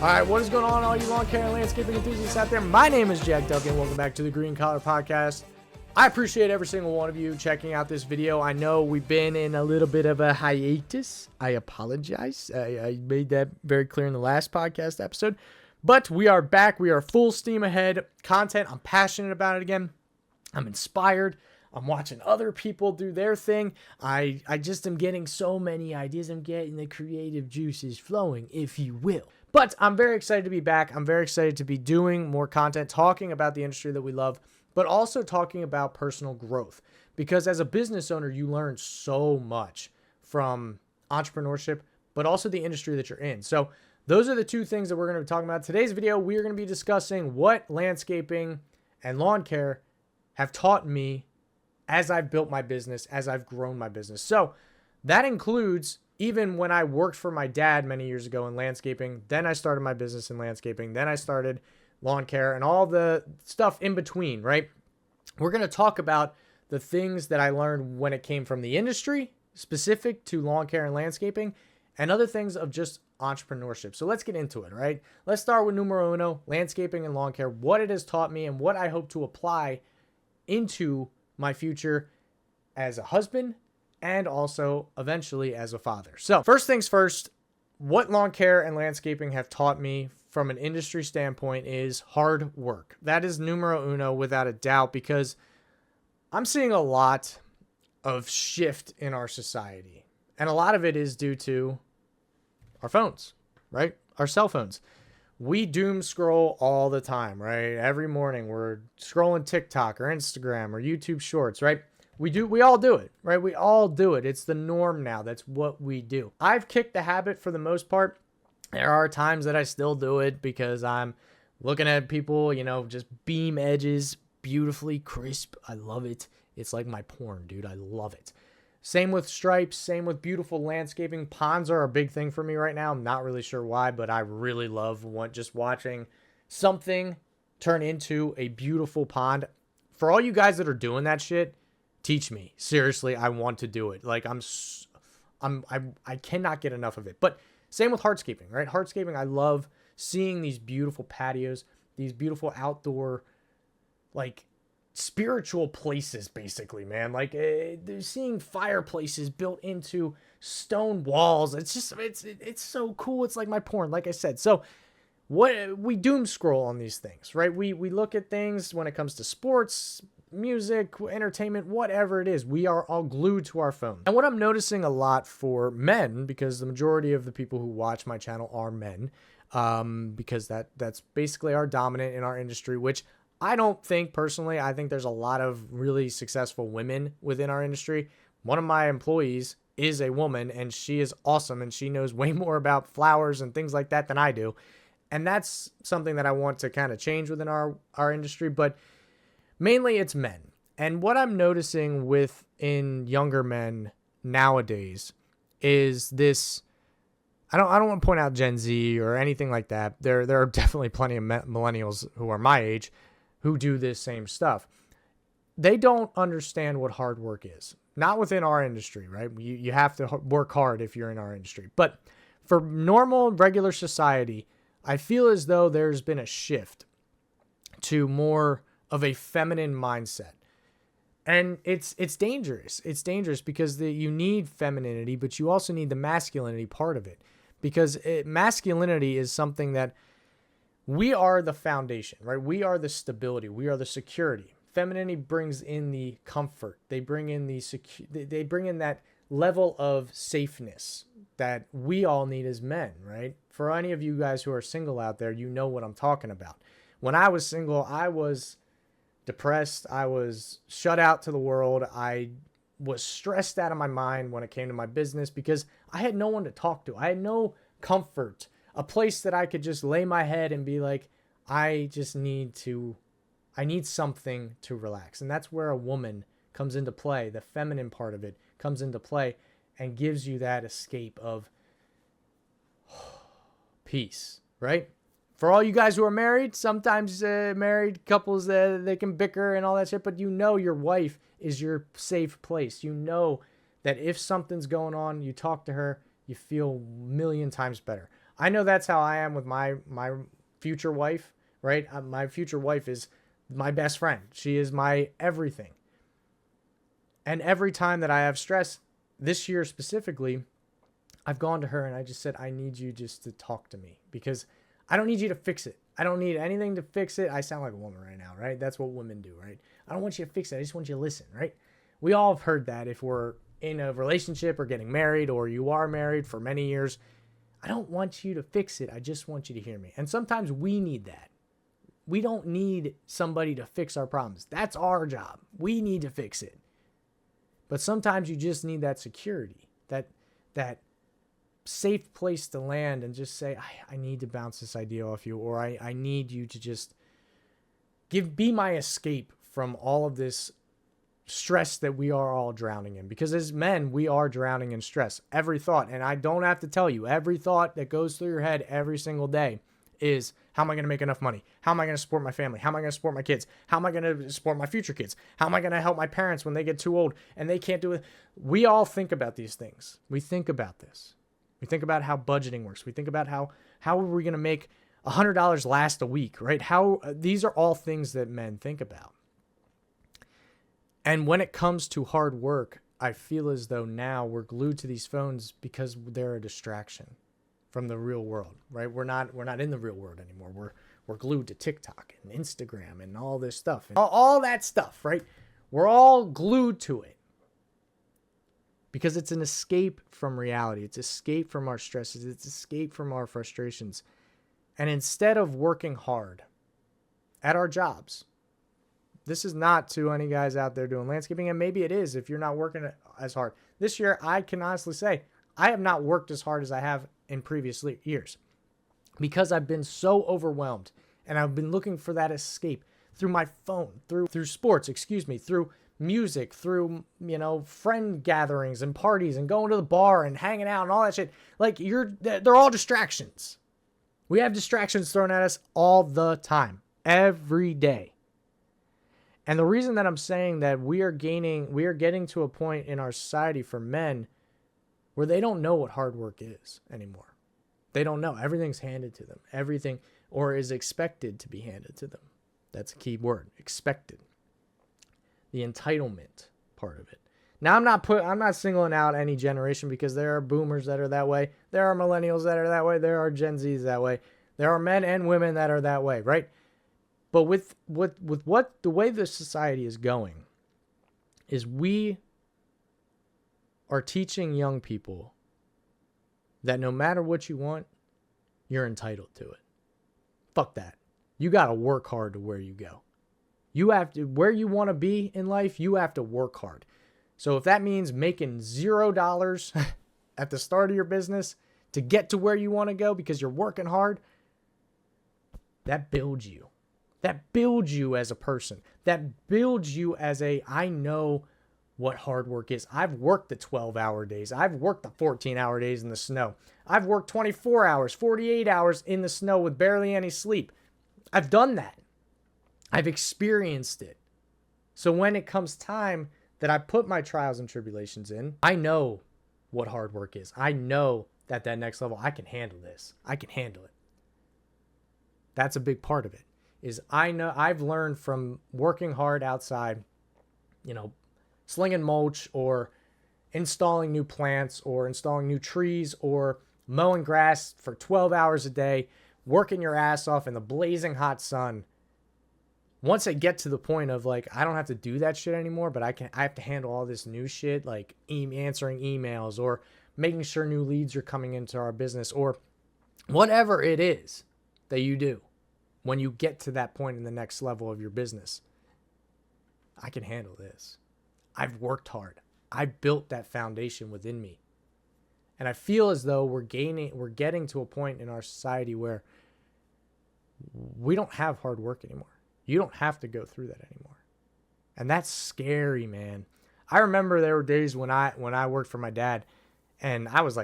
All right, what is going on, all you lawn care and landscaping enthusiasts out there? My name is Jack Duncan. Welcome back to the Green Collar Podcast. I appreciate every single one of you checking out this video. I know we've been in a little bit of a hiatus. I apologize. I made that very clear in the last podcast episode. But we are back. We are full steam ahead. Content, I'm passionate about it again. I'm inspired. I'm watching other people do their thing. I just am getting so many ideas. I'm getting the creative juices flowing, if you will. But I'm very excited to be back. I'm very excited to be doing more content, talking about the industry that we love, but also talking about personal growth. Because as a business owner, you learn so much from entrepreneurship, but also the industry that you're in. So those are the two things that we're going to be talking about. Today's video, we are going to be discussing what landscaping and lawn care have taught me as I've built my business, as I've grown my business. So that includes even when I worked for my dad many years ago in landscaping, then I started my business in landscaping, then I started lawn care and all the stuff in between, right? We're going to talk about the things that I learned when it came from the industry, specific to lawn care and landscaping, and other things of just entrepreneurship. So let's get into it, right? Let's start with numero uno, landscaping and lawn care, what it has taught me and what I hope to apply into my future as a husband and also eventually as a father. So first things first, what lawn care and landscaping have taught me from an industry standpoint is hard work. That is numero uno without a doubt, because I'm seeing a lot of shift in our society. And a lot of it is due to our phones, right? Our cell phones. We doom scroll all the time, right? Every morning we're scrolling TikTok or Instagram or YouTube Shorts, right? We all do it, right? We all do it. It's the norm now. That's what we do. I've kicked the habit for the most part. There are times that I still do it because I'm looking at people, just beam edges, beautifully crisp. I love it. It's like my porn, dude. I love it. Same with stripes, same with beautiful landscaping. Ponds are a big thing for me right now. I'm not really sure why, but I really love just watching something turn into a beautiful pond. For all you guys that are doing that shit, teach me. Seriously, I want to do it. Like I cannot get enough of it. But same with hardscaping, right? Hardscaping, I love seeing these beautiful patios, these beautiful outdoor, like spiritual places, basically, man. Like they're seeing fireplaces built into stone walls. It's just, it's so cool. It's like my porn, like I said. So what we doom scroll on these things, right? We look at things when it comes to sports, music, entertainment, whatever it is, we are all glued to our phone. And what I'm noticing a lot for men, because the majority of the people who watch my channel are men, because that's basically our dominant in our industry, which I don't think personally. I think there's a lot of really successful women within our industry. One of my employees is a woman and she is awesome and she knows way more about flowers and things like that than I do. And that's something that I want to kind of change within our industry, but mainly it's men. And what I'm noticing within younger men nowadays is this. I don't want to point out Gen Z or anything like that. There are definitely plenty of millennials who are my age who do this same stuff. They don't understand what hard work is. Not within our industry, right? You have to work hard if you're in our industry. But for normal, regular society, I feel as though there's been a shift to more of a feminine mindset. And it's dangerous. It's dangerous because you need femininity, but you also need the masculinity part of it. Because masculinity is something that we are the foundation, right? We are the stability. We are the security. Femininity brings in the comfort. They bring in they bring in that level of safeness that we all need as men, right? For any of you guys who are single out there, you know what I'm talking about. When I was single, I was depressed. I was shut out to the world. I was stressed out of my mind when it came to my business because I had no one to talk to. I had no comfort, a place that I could just lay my head and be like, I need something to relax. And that's where a woman comes into play. The feminine part of it comes into play and gives you that escape of peace, right? For all you guys who are married, sometimes married couples, they can bicker and all that shit, but you know your wife is your safe place. You know that if something's going on, you talk to her, you feel a million times better. I know that's how I am with my future wife, right? My future wife is my best friend. She is my everything. And every time that I have stress, this year specifically, I've gone to her and I just said, I need you just to talk to me, because I don't need you to fix it. I don't need anything to fix it. I sound like a woman right now, right? That's what women do, right? I don't want you to fix it. I just want you to listen, right? We all have heard that if we're in a relationship or getting married, or you are married for many years. I don't want you to fix it. I just want you to hear me. And sometimes we need that. We don't need somebody to fix our problems. That's our job. We need to fix it. But sometimes you just need that security, that safe place to land and just say, I need to bounce this idea off you, or I need you to just be my escape from all of this stress that we are all drowning in. Because as men, we are drowning in stress. Every thought, and I don't have to tell you, every thought that goes through your head every single day is, how am I going to make enough money? How am I going to support my family? How am I going to support my kids? How am I going to support my future kids? How am I going to help my parents when they get too old and they can't do it? We all think about these things. We think about this. We think about how budgeting works. We think about how are we going to make $100 last a week, right? These are all things that men think about. And when it comes to hard work, I feel as though now we're glued to these phones because they're a distraction from the real world, right? We're not in the real world anymore. We're glued to TikTok and Instagram and all this stuff and all that stuff, right? We're all glued to it because it's an escape from reality. It's escape from our stresses. It's escape from our frustrations. And instead of working hard at our jobs, this is not to any guys out there doing landscaping, and maybe it is if you're not working as hard. This year, I can honestly say, I have not worked as hard as I have in previous years because I've been so overwhelmed, and I've been looking for that escape through my phone, through sports, through music, through, friend gatherings and parties and going to the bar and hanging out and all that shit. Like, they're all distractions. We have distractions thrown at us all the time, every day. And the reason that I'm saying that we are getting to a point in our society for men where they don't know what hard work is anymore. They don't know. Everything's handed to them. Everything, or is expected to be handed to them. That's a key word, expected. The entitlement part of it. Now, I'm not singling out any generation, because there are boomers that are that way. There are millennials that are that way. There are Gen Zs that way. There are men and women that are that way, right? But with the way the society is going, is we are teaching young people that no matter what you want, you're entitled to it. Fuck that. You got to work hard to where you go. You have to, where you want to be in life, you have to work hard. So if that means making $0 at the start of your business to get to where you want to go because you're working hard, that builds you. That builds you as a person. That builds you as I know what hard work is. I've worked the 12-hour days. I've worked the 14-hour days in the snow. I've worked 24 hours, 48 hours in the snow with barely any sleep. I've done that. I've experienced it. So when it comes time that I put my trials and tribulations in, I know what hard work is. I know that next level, I can handle this. I can handle it. That's a big part of it. Is I know I've learned from working hard outside, slinging mulch or installing new plants or installing new trees or mowing grass for 12 hours a day, working your ass off in the blazing hot sun. Once I get to the point of I don't have to do that shit anymore, but I have to handle all this new shit, like answering emails or making sure new leads are coming into our business or whatever it is that you do. When you get to that point in the next level of your business, I can handle this. I've worked hard. I built that foundation within me. And I feel as though we're getting to a point in our society where we don't have hard work anymore. You don't have to go through that anymore. And that's scary, man. I remember there were days when I worked for my dad and I was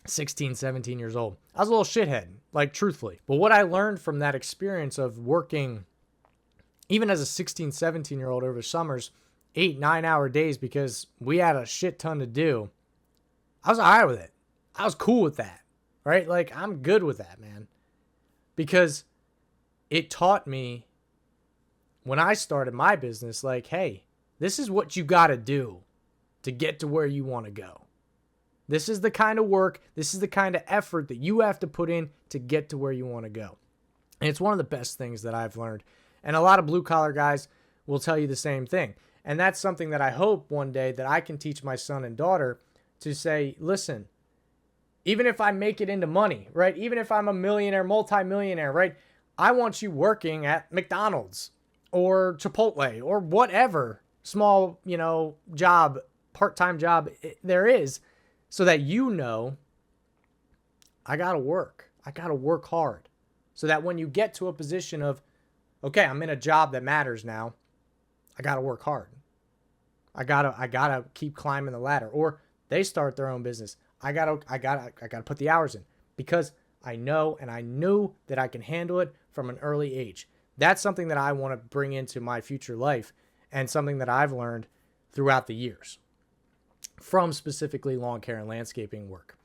16, 17 years old. I was a little shithead, truthfully. But what I learned from that experience of working, even as a 16, 17-year-old over summers, 8, 9-hour days because we had a shit ton to do, I was all right with it. I was cool with that. right? Like, I'm good with that, man, because it taught me when I started my business, like, hey, this is what you got to do to get to where you want to go. This is the kind of work, this is the kind of effort that you have to put in to get to where you want to go. And it's one of the best things that I've learned. And a lot of blue collar guys will tell you the same thing. And that's something that I hope one day that I can teach my son and daughter to say, listen, even if I make it into money, right? Even if I'm a millionaire, multimillionaire, right? I want you working at McDonald's or Chipotle or whatever small, job, part-time job there is, so that I got to work. I got to work hard. So that when you get to a position of, okay, I'm in a job that matters now, I got to work hard. I got to keep climbing the ladder. Or they start their own business. I got to put the hours in, because I know and I knew that I can handle it from an early age. That's something that I want to bring into my future life, and something that I've learned throughout the years from specifically lawn care and landscaping work.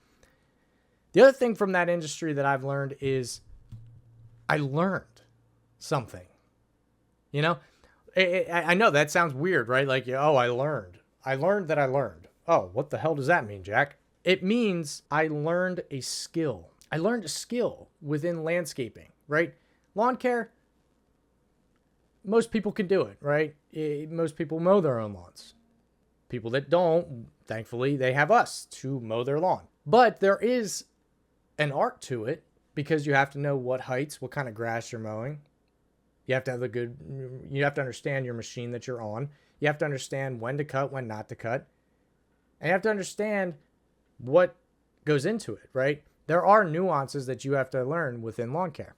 The other thing from that industry that I've learned is I learned something. I know that sounds weird, right? Like, oh, I learned that I learned. Oh, what the hell does that mean, Jack? It means I learned a skill. I learned a skill within landscaping, right? Lawn care, most people can do it, right? Most people mow their own lawns. People that don't, thankfully, they have us to mow their lawn. But there is an art to it, because you have to know what heights, what kind of grass you're mowing. You have to understand your machine that you're on. You have to understand when to cut, when not to cut. And you have to understand what goes into it, right? There are nuances that you have to learn within lawn care.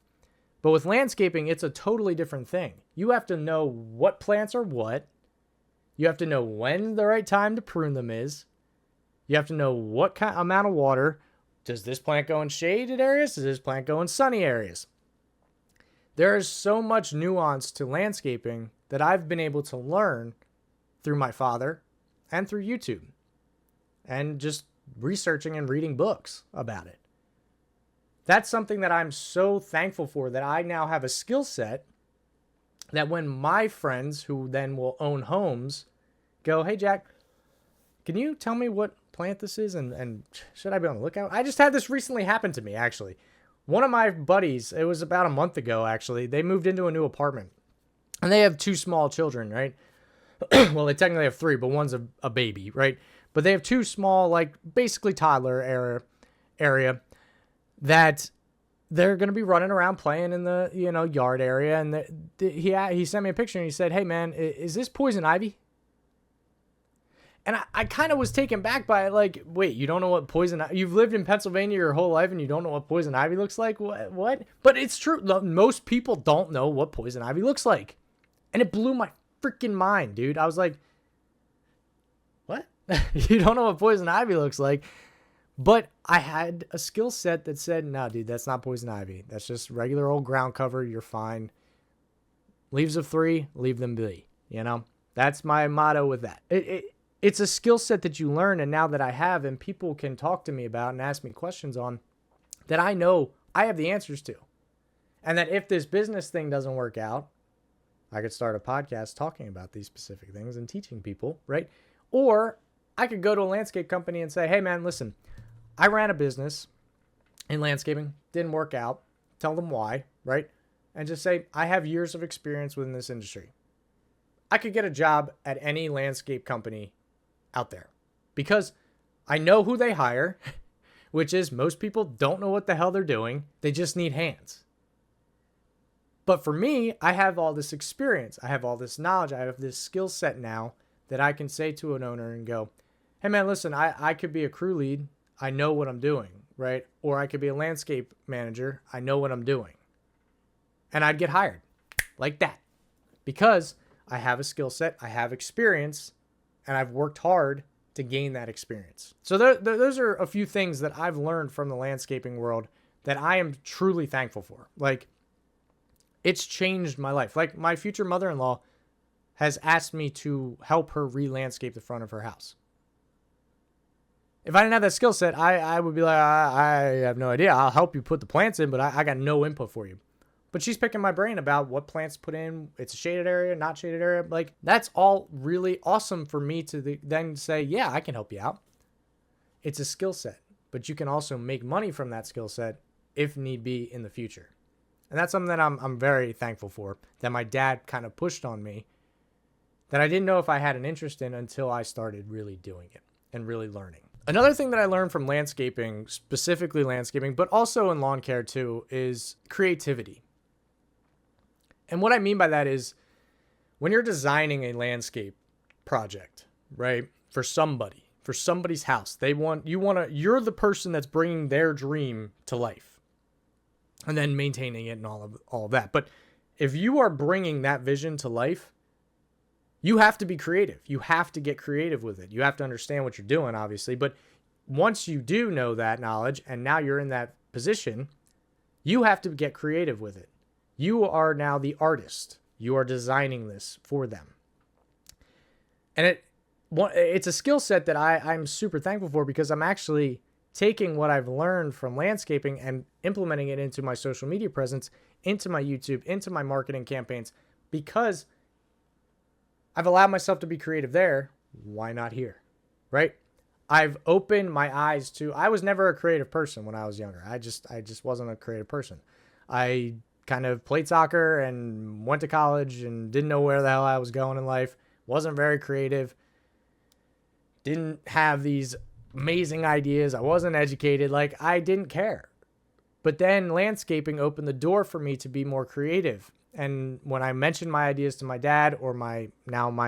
But with landscaping, it's a totally different thing. You have to know what plants are what. You have to know when the right time to prune them is. You have to know what kind amount of water. Does this plant go in shaded areas? Does this plant go in sunny areas? There is so much nuance to landscaping that I've been able to learn through my father and through YouTube and just researching and reading books about it. That's something that I'm so thankful for, that I now have a skill set that when my friends, who then will own homes, go, hey, Jack, can you tell me what plant this is, and should I be on the lookout? I just had this recently happen to me, actually. One of my buddies, it was about a month ago, actually, they moved into a new apartment, and they have 2 small children, right? Well, they technically have 3, but one's a baby, right? But they have 2 small, like, basically toddler area that they're going to be running around playing in the, yard area. And he sent me a picture and he said, hey, man, is this poison ivy? And I kind of was taken back by it, like, wait, you don't know what poison ivy? You've lived in Pennsylvania your whole life and you don't know what poison ivy looks like? What? But it's true. Most people don't know what poison ivy looks like. And it blew my freaking mind, dude. I was like, what? You don't know what poison ivy looks like? But I had a skill set that said, no, dude, that's not poison ivy. That's just regular old ground cover. You're fine. Leaves of 3, leave them be. That's my motto with that. It's a skill set that you learn, and now that I have, and people can talk to me about and ask me questions on, that I know I have the answers to. And that if this business thing doesn't work out, I could start a podcast talking about these specific things and teaching people, right? Or I could go to a landscape company and say, hey, man, listen, I ran a business in landscaping, didn't work out, tell them why, right? And just say, I have years of experience within this industry. I could get a job at any landscape company out there because I know who they hire, which is most people don't know what the hell they're doing. They just need hands. But for me, I have all this experience. I have all this knowledge. I have this skill set now that I can say to an owner and go, hey, man, listen, I could be a crew lead. I know what I'm doing, right? Or I could be a landscape manager. I know what I'm doing. And I'd get hired like that because I have a skill set, I have experience, and I've worked hard to gain that experience. So those are a few things that I've learned from the landscaping world that I am truly thankful for. Like, it's changed my life. Like, my future mother-in-law has asked me to help her re-landscape the front of her house. If I didn't have that skill set, I would be like, I have no idea. I'll help you put the plants in, but I got no input for you. But she's picking my brain about what plants to put in. It's a shaded area, not shaded area. Like, that's all really awesome for me to then say, yeah, I can help you out. It's a skill set, but you can also make money from that skill set if need be in the future. And that's something that I'm very thankful for, that my dad kind of pushed on me, that I didn't know if I had an interest in until I started really doing it and really learning. Another thing that I learned from landscaping, specifically landscaping, but also in lawn care too, is creativity. And what I mean by that is when you're designing a landscape project, right, for somebody's house, you're the person that's bringing their dream to life and then maintaining it and all of that. But if you are bringing that vision to life, you have to be creative. You have to get creative with it. You have to understand what you're doing, obviously. But once you do know that knowledge and now you're in that position, you have to get creative with it. You are now the artist. You are designing this for them. And it's a skill set that I'm super thankful for, because I'm actually taking what I've learned from landscaping and implementing it into my social media presence, into my YouTube, into my marketing campaigns, because I've allowed myself to be creative there. Why not here? Right? I've opened my eyes to, I was never a creative person when I was younger. I just wasn't a creative person. I kind of played soccer and went to college and didn't know where the hell I was going in life. Wasn't very creative. Didn't have these amazing ideas. I wasn't educated. Like, I didn't care. But then landscaping opened the door for me to be more creative. And when I mentioned my ideas to my dad or my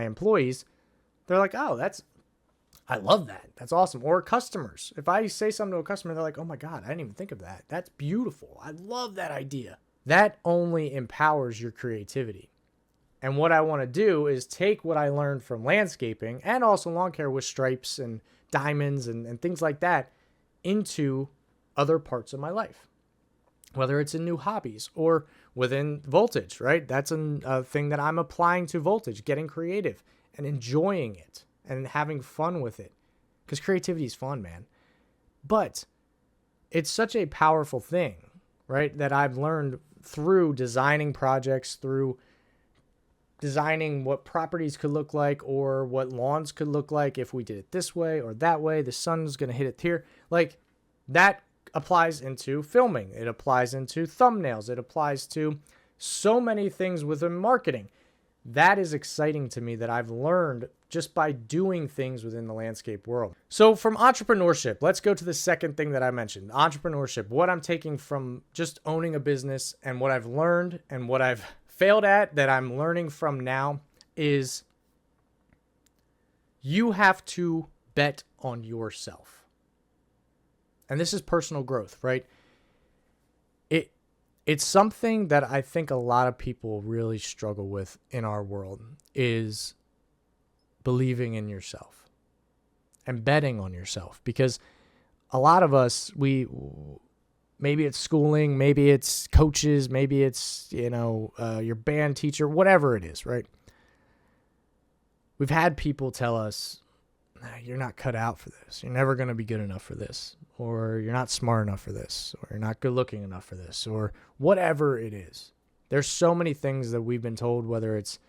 employees, they're like, oh, I love that. That's awesome. Or customers. If I say something to a customer, they're like, oh my God, I didn't even think of that. That's beautiful. I love that idea. That only empowers your creativity. And what I want to do is take what I learned from landscaping and also lawn care with stripes and diamonds and things like that into other parts of my life. Whether it's in new hobbies or within voltage, right? That's a thing that I'm applying to voltage, getting creative and enjoying it and having fun with it. Because creativity is fun, man. But it's such a powerful thing, right? That I've learned through designing projects, through designing what properties could look like or what lawns could look like if we did it this way or that way. The sun's going to hit it here. Like, that applies into filming. It applies into thumbnails. It applies to so many things within marketing. That is exciting to me, that I've learned just by doing things within the landscape world. So from entrepreneurship, let's go to the second thing that I mentioned, entrepreneurship. What I'm taking from just owning a business and what I've learned and what I've failed at that I'm learning from now is you have to bet on yourself. And this is personal growth, right? It's something that I think a lot of people really struggle with in our world, is believing in yourself and betting on yourself. Because a lot of us, maybe it's schooling, maybe it's coaches, maybe it's, your band teacher, whatever it is, right? We've had people tell us, you're not cut out for this. You're never going to be good enough for this. Or you're not smart enough for this. Or you're not good looking enough for this. Or whatever it is. There's so many things that we've been told, whether it's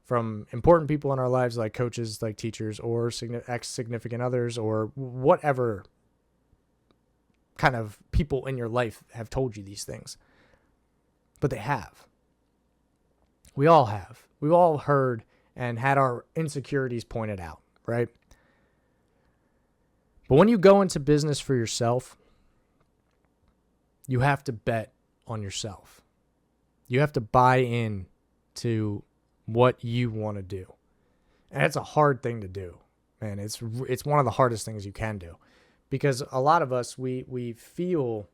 from important people in our lives like coaches, like teachers, or ex-significant others, or whatever kind of people in your life have told you these things. But they have. We all have. We've all heard and had our insecurities pointed out, right? But when you go into business for yourself, you have to bet on yourself. You have to buy in to what you want to do. And it's a hard thing to do, man. It's one of the hardest things you can do, because a lot of us, we feel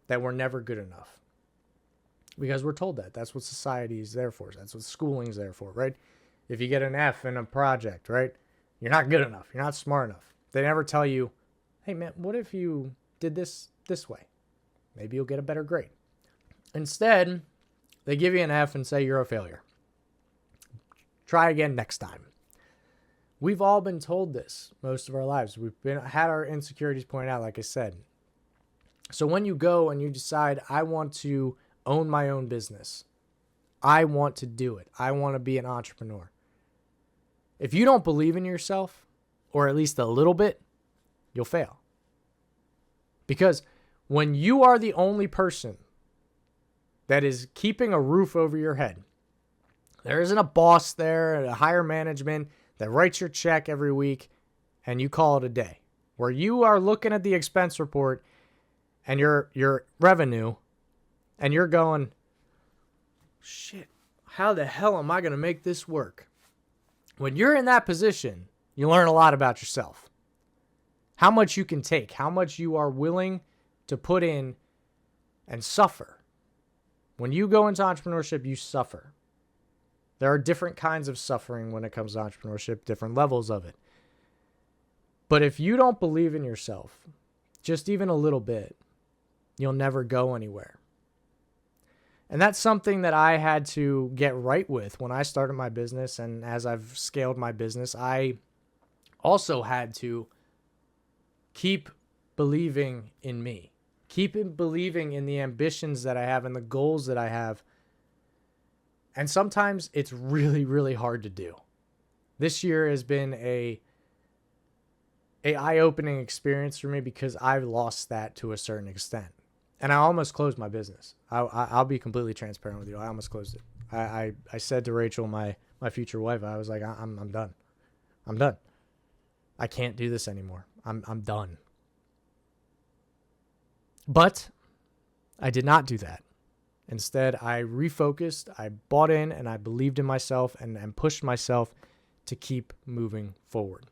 that we're never good enough because we're told that. That's what society is there for. That's what schooling is there for, right? If you get an F in a project, right, you're not good enough. You're not smart enough. They never tell you, hey, man, what if you did this way? Maybe you'll get a better grade. Instead, they give you an F and say you're a failure. Try again next time. We've all been told this most of our lives. We've had our insecurities pointed out, like I said. So when you go and you decide, I want to own my own business, I want to do it, I want to be an entrepreneur. If you don't believe in yourself, or at least a little bit, you'll fail. Because when you are the only person that is keeping a roof over your head, there isn't a boss there, a higher management that writes your check every week and you call it a day. Where you are looking at the expense report and your revenue and you're going, shit, how the hell am I going to make this work? When you're in that position, you learn a lot about yourself. How much you can take, how much you are willing to put in and suffer. When you go into entrepreneurship, you suffer. There are different kinds of suffering when it comes to entrepreneurship, different levels of it. But if you don't believe in yourself, just even a little bit, you'll never go anywhere. And that's something that I had to get right with when I started my business. And as I've scaled my business, I also had to keep believing in me. Keep believing in the ambitions that I have and the goals that I have. And sometimes it's really, really hard to do. This year has been a eye-opening experience for me because I've lost that to a certain extent. And I almost closed my business. I'll be completely transparent with you. I almost closed it. I said to Rachel, my future wife, I was like, I'm done. I'm done. I can't do this anymore. I'm done. But I did not do that. Instead, I refocused, I bought in, and I believed in myself and pushed myself to keep moving forward.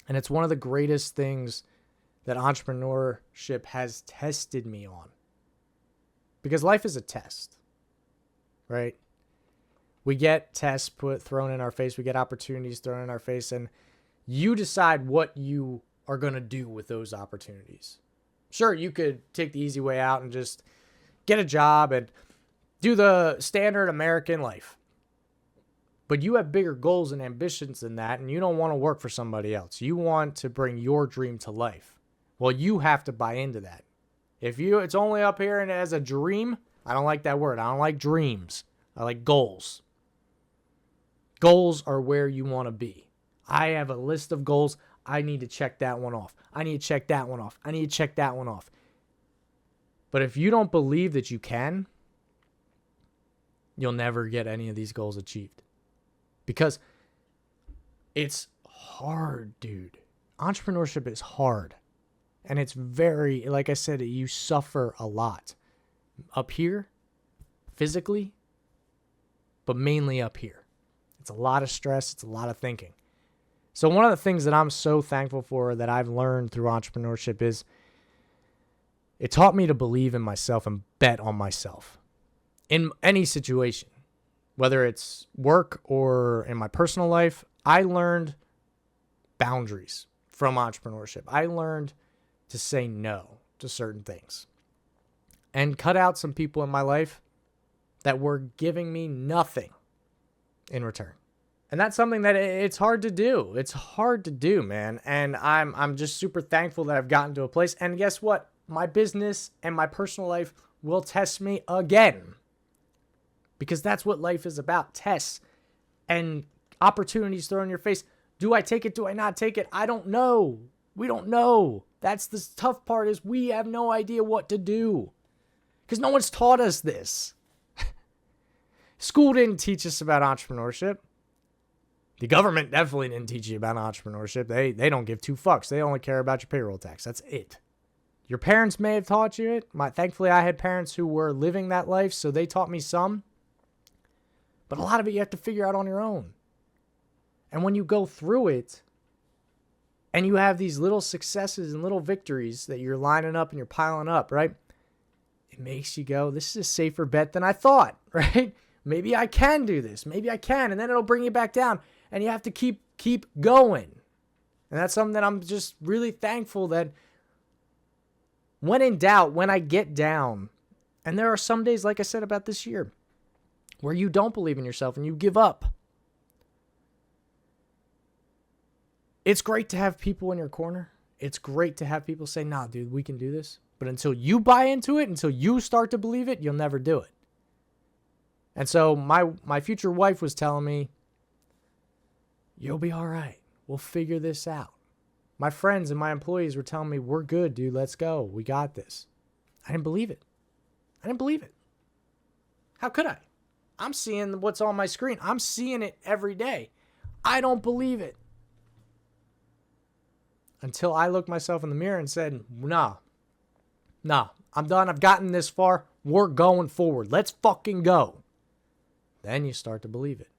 And it's one of the greatest things that entrepreneurship has tested me on. Because life is a test, right? We get tests thrown in our face. We get opportunities thrown in our face. And you decide what you are going to do with those opportunities. Sure, you could take the easy way out and just get a job and do the standard American life. But you have bigger goals and ambitions than that, and you don't want to work for somebody else. You want to bring your dream to life. Well, you have to buy into that. If it's only up here and as a dream, I don't like that word. I don't like dreams. I like goals. Goals are where you want to be. I have a list of goals. I need to check that one off. I need to check that one off. I need to check that one off. But if you don't believe that you can, you'll never get any of these goals achieved. Because it's hard, dude. Entrepreneurship is hard. And it's very, like I said, you suffer a lot. Up here, physically, but mainly up here. It's a lot of stress. It's a lot of thinking. So one of the things that I'm so thankful for that I've learned through entrepreneurship is it taught me to believe in myself and bet on myself in any situation, whether it's work or in my personal life. I learned boundaries from entrepreneurship. I learned to say no to certain things and cut out some people in my life that were giving me nothing in return. And that's something that it's hard to do. It's hard to do, man. And I'm just super thankful that I've gotten to a place. And guess what? My business and my personal life will test me again. Because that's what life is about. Tests and opportunities thrown in your face. Do I take it? Do I not take it? I don't know. We don't know. That's the tough part, is we have no idea what to do. Because no one's taught us this. School didn't teach us about entrepreneurship. The government definitely didn't teach you about entrepreneurship. They don't give two fucks. They only care about your payroll tax. That's it. Your parents may have taught you it. Thankfully, I had parents who were living that life, so they taught me some. But a lot of it you have to figure out on your own. And when you go through it, and you have these little successes and little victories that you're lining up and you're piling up, right? It makes you go, this is a safer bet than I thought, right? Maybe I can do this. Maybe I can. And then it'll bring you back down. And you have to keep going. And that's something that I'm just really thankful that when in doubt, when I get down, and there are some days, like I said about this year, where you don't believe in yourself and you give up. It's great to have people in your corner. It's great to have people say, nah, dude, we can do this. But until you buy into it, until you start to believe it, you'll never do it. And so my future wife was telling me, you'll be all right. We'll figure this out. My friends and my employees were telling me, we're good, dude. Let's go. We got this. I didn't believe it. I didn't believe it. How could I? I'm seeing what's on my screen. I'm seeing it every day. I don't believe it. Until I looked myself in the mirror and said, nah, I'm done. I've gotten this far. We're going forward. Let's fucking go. Then you start to believe it.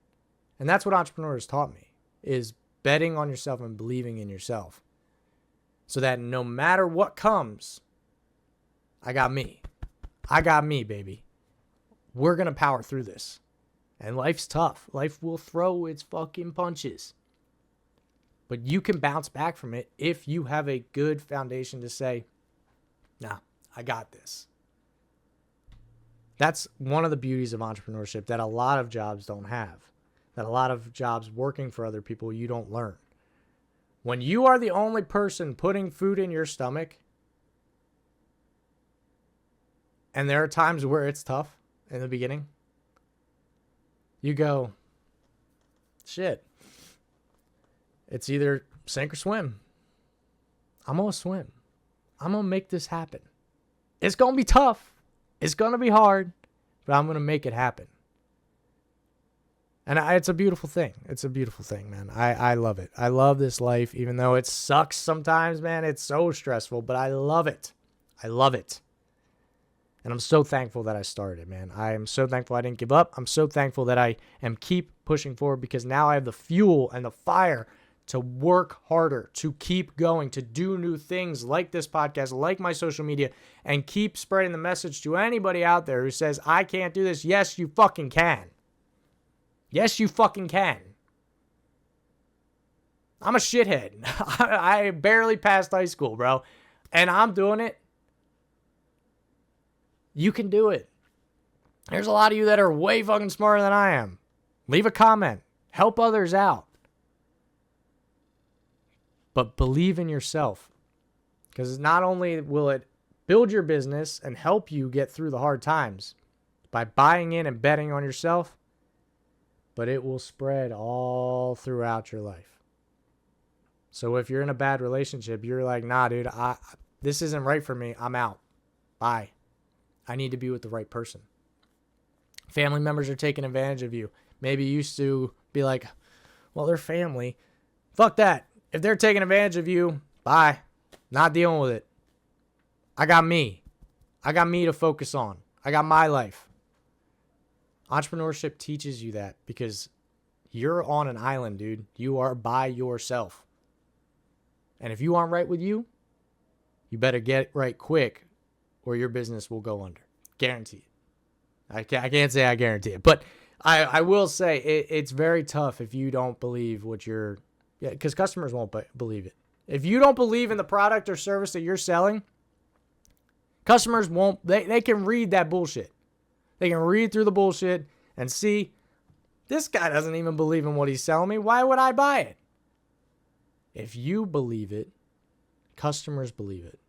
And that's what entrepreneurs taught me, is betting on yourself and believing in yourself. So that no matter what comes, I got me. I got me, baby. We're going to power through this. And life's tough. Life will throw its fucking punches. But you can bounce back from it if you have a good foundation to say, nah, I got this. That's one of the beauties of entrepreneurship that a lot of jobs don't have. That a lot of jobs working for other people you don't learn. When you are the only person putting food in your stomach, and there are times where it's tough in the beginning, you go, shit. It's either sink or swim. I'm going to swim. I'm going to make this happen. It's going to be tough. It's going to be hard, but I'm going to make it happen. And it's a beautiful thing. It's a beautiful thing, man. I love it. I love this life, even though it sucks sometimes, man. It's so stressful, but I love it. I love it. And I'm so thankful that I started, man. I am so thankful I didn't give up. I'm so thankful that I am keep pushing forward, because now I have the fuel and the fire to work harder, to keep going, to do new things like this podcast, like my social media, and keep spreading the message to anybody out there who says, I can't do this. Yes, you fucking can. Yes, you fucking can. I'm a shithead. I barely passed high school, bro. And I'm doing it. You can do it. There's a lot of you that are way fucking smarter than I am. Leave a comment. Help others out. But believe in yourself. Because not only will it build your business and help you get through the hard times by buying in and betting on yourself, but it will spread all throughout your life. So if you're in a bad relationship, you're like, nah, dude, this isn't right for me. I'm out. Bye. I need to be with the right person. Family members are taking advantage of you. Maybe you used to be like, well, they're family. Fuck that. If they're taking advantage of you, bye. Not dealing with it. I got me. I got me to focus on. I got my life. Entrepreneurship teaches you that, because you're on an island, dude. You are by yourself. And if you aren't right with you, you better get right quick, or your business will go under. Guarantee it. I can't say I guarantee it, but I will say it's very tough if you don't believe what you're, because customers won't believe it. If you don't believe in the product or service that you're selling, customers won't, they can read that bullshit. They can read through the bullshit and see, this guy doesn't even believe in what he's selling me. Why would I buy it? If you believe it, customers believe it.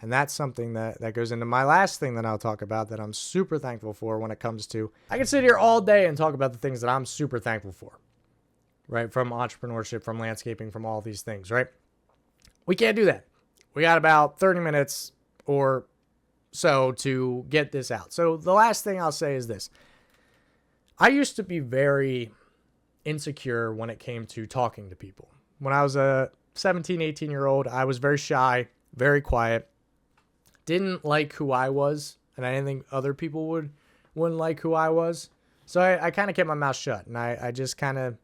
And that's something that goes into my last thing that I'll talk about that I'm super thankful for when it comes to, I can sit here all day and talk about the things that I'm super thankful for, right? From entrepreneurship, from landscaping, from all these things, right? We can't do that. We got about 30 minutes or so to get this out. So the last thing I'll say is this. I used to be very insecure when it came to talking to people. When I was a 17, 18-year-old, I was very shy, very quiet, didn't like who I was, and I didn't think other people wouldn't like who I was. So I kind of kept my mouth shut, and I just kind of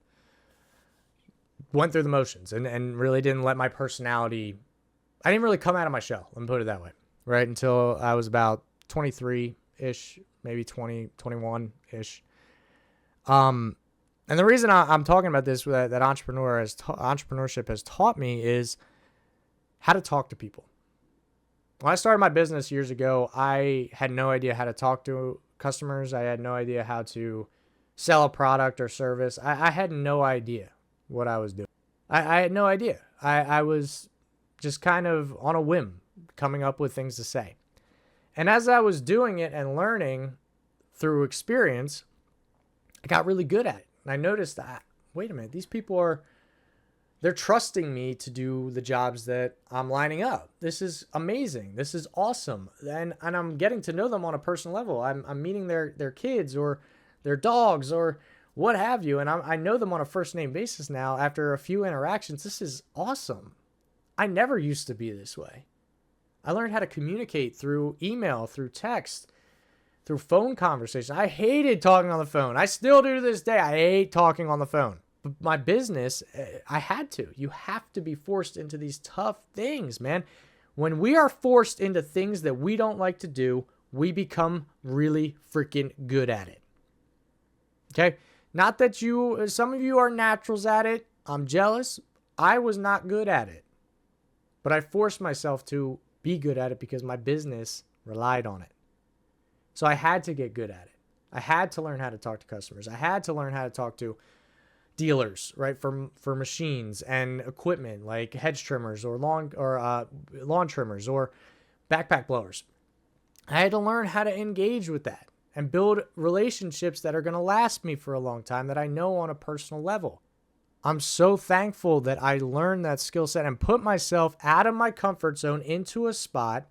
went through the motions and really didn't let my personality, I didn't really come out of my shell, let me put it that way. Right, until I was about 23-ish, maybe 20, 21-ish. And the reason I'm talking about this, that entrepreneurship has taught me, is how to talk to people. When I started my business years ago, I had no idea how to talk to customers. I had no idea how to sell a product or service. I had no idea what I was doing. I had no idea. I was just kind of on a whim coming up with things to say. And as I was doing it and learning through experience, I got really good at it. And I noticed that, wait a minute, these people they're trusting me to do the jobs that I'm lining up. This is amazing. This is awesome. And I'm getting to know them on a personal level. I'm meeting their kids or their dogs or what have you. And I know them on a first name basis now after a few interactions. This is awesome. I never used to be this way. I learned how to communicate through email, through text, through phone conversation. I hated talking on the phone. I still do to this day. I hate talking on the phone. But my business, I had to. You have to be forced into these tough things, man. When we are forced into things that we don't like to do, we become really freaking good at it. Okay? Not that some of you are naturals at it. I'm jealous. I was not good at it. But I forced myself to be good at it because my business relied on it. So I had to get good at it. I had to learn how to talk to customers. I had to learn how to talk to dealers, right, for machines and equipment like hedge trimmers or lawn trimmers or backpack blowers. I had to learn how to engage with that and build relationships that are going to last me for a long time that I know on a personal level. I'm so thankful that I learned that skill set and put myself out of my comfort zone into a spot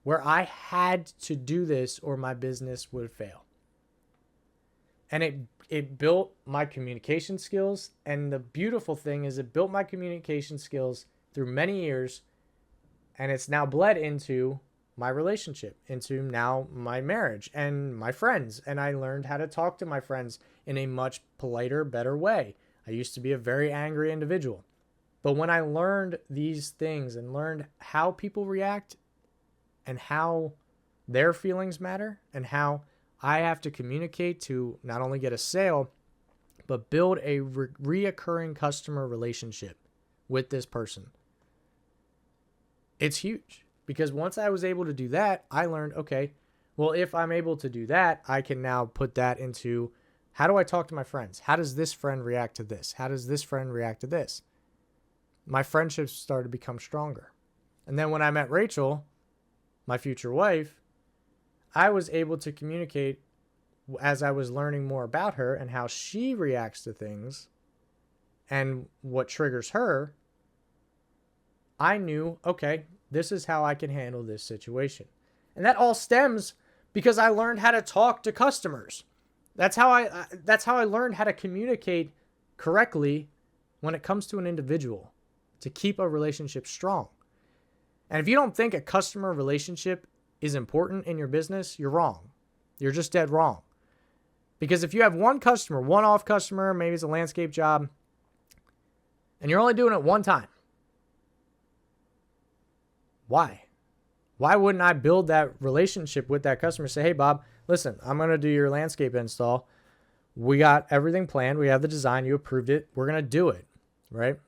where I had to do this or my business would fail. And it built my communication skills. And the beautiful thing is it built my communication skills through many years. And it's now bled into my relationship, into now my marriage and my friends. And I learned how to talk to my friends in a much politer, better way. I used to be a very angry individual. But when I learned these things and learned how people react and how their feelings matter and how I have to communicate to not only get a sale, but build a reoccurring customer relationship with this person. It's huge because once I was able to do that, I learned, okay, well, if I'm able to do that, I can now put that into how do I talk to my friends? How does this friend react to this? How does this friend react to this? My friendships started to become stronger. And then when I met Rachel, my future wife, I was able to communicate as I was learning more about her and how she reacts to things and what triggers her. I knew, okay, this is how I can handle this situation. And that all stems because I learned how to talk to customers. That's how I learned how to communicate correctly when it comes to an individual to keep a relationship strong. And if you don't think a customer relationship is important in your business, you're wrong. You're just dead wrong. Because if you have one customer, one-off customer, maybe it's a landscape job, and you're only doing it one time, why? Why wouldn't I build that relationship with that customer? Say, hey, Bob, listen, I'm going to do your landscape install. We got everything planned. We have the design. You approved it. We're going to do it, right?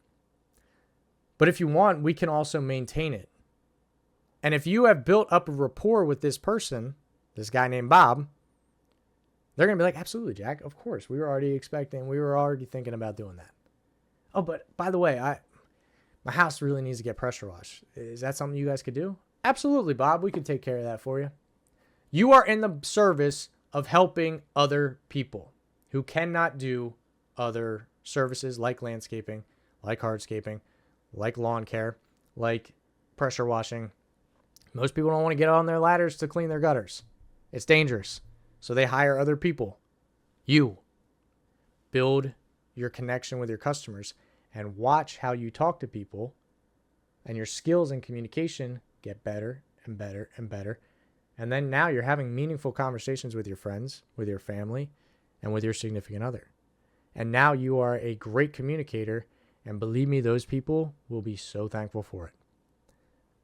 But if you want, we can also maintain it. And if you have built up a rapport with this person, this guy named Bob, they're going to be like, absolutely, Jack. Of course. We were already thinking about doing that. Oh, but by the way, my house really needs to get pressure washed. Is that something you guys could do? Absolutely, Bob. We could take care of that for you. You are in the service of helping other people who cannot do other services like landscaping, like hardscaping, like lawn care, like pressure washing. Most people don't want to get on their ladders to clean their gutters. It's dangerous. So they hire other people. You build your connection with your customers and watch how you talk to people, and your skills in communication get better and better and better. And then now you're having meaningful conversations with your friends, with your family, and with your significant other. And now you are a great communicator, and believe me, those people will be so thankful for it.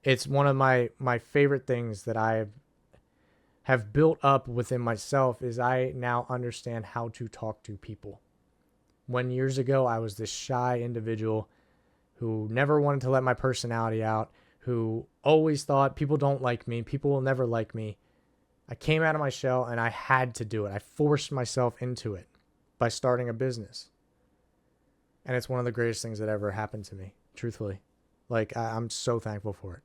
It's one of my favorite things that I have built up within myself is I now understand how to talk to people. When years ago I was this shy individual who never wanted to let my personality out, who always thought people don't like me, people will never like me. I came out of my shell and I had to do it. I forced myself into it by starting a business. And it's one of the greatest things that ever happened to me, truthfully. Like, I'm so thankful for it.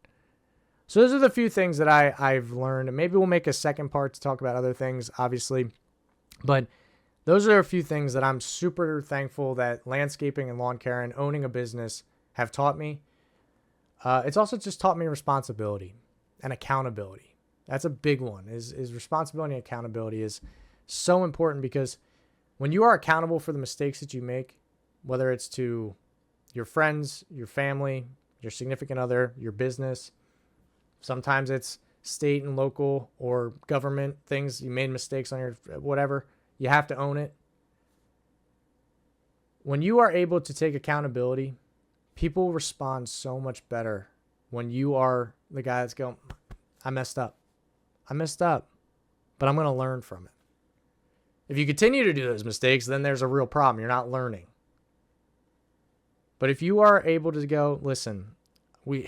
So those are the few things that I've learned. And maybe we'll make a second part to talk about other things, obviously. But those are a few things that I'm super thankful that landscaping and lawn care and owning a business have taught me. It's also just taught me responsibility and accountability. That's a big one. Is responsibility and accountability is so important, because when you are accountable for the mistakes that you make, whether it's to your friends, your family, your significant other, your business, sometimes it's state and local or government things, you made mistakes on your whatever, you have to own it. When you are able to take accountability, people respond so much better when you are the guy that's going, I messed up, but I'm going to learn from it. If you continue to do those mistakes, then there's a real problem. You're not learning. But if you are able to go, listen, I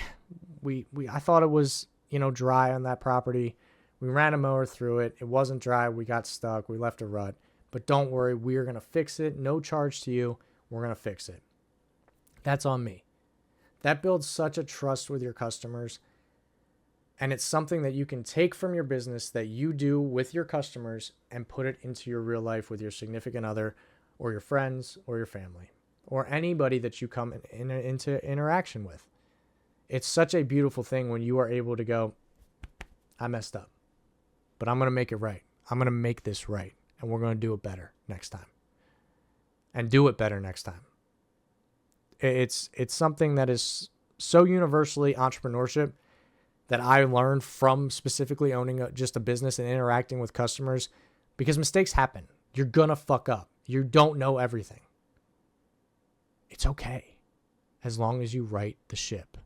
thought it was, dry on that property. We ran a mower through it. It wasn't dry. We got stuck. We left a rut. But don't worry, we're going to fix it. No charge to you. We're going to fix it. That's on me. That builds such a trust with your customers. And it's something that you can take from your business that you do with your customers and put it into your real life with your significant other or your friends or your family or anybody that you come into interaction with. It's such a beautiful thing when you are able to go, I messed up, but I'm going to make it right. I'm going to make this right. And we're going to do it better next time. And do it better next time. It's something that is so universally entrepreneurship that I learned from specifically owning just a business and interacting with customers, because mistakes happen. You're going to fuck up. You don't know everything. It's okay as long as you right the ship.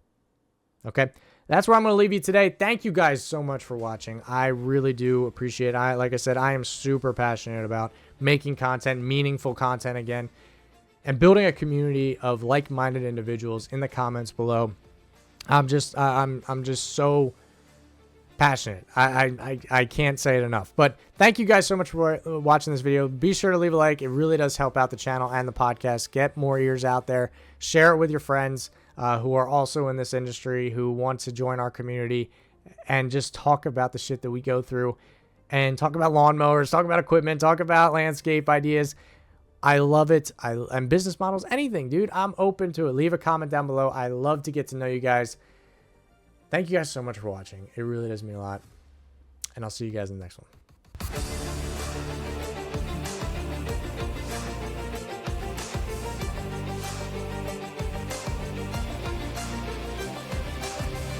Okay? That's where I'm going to leave you today. Thank you guys so much for watching. I really do appreciate it. Like I said, I am super passionate about making content, meaningful content again, and building a community of like-minded individuals in the comments below. I'm just so passionate. I can't say it enough. But thank you guys so much for watching this video. Be sure to leave a like. It really does help out the channel and the podcast. Get more ears out there. Share it with your friends who are also in this industry, who want to join our community and just talk about the shit that we go through and talk about lawnmowers, talk about equipment, talk about landscape ideas. I love it. And business models, anything, dude. I'm open to it. Leave a comment down below. I love to get to know you guys. Thank you guys so much for watching. It really does mean a lot. And I'll see you guys in the next one.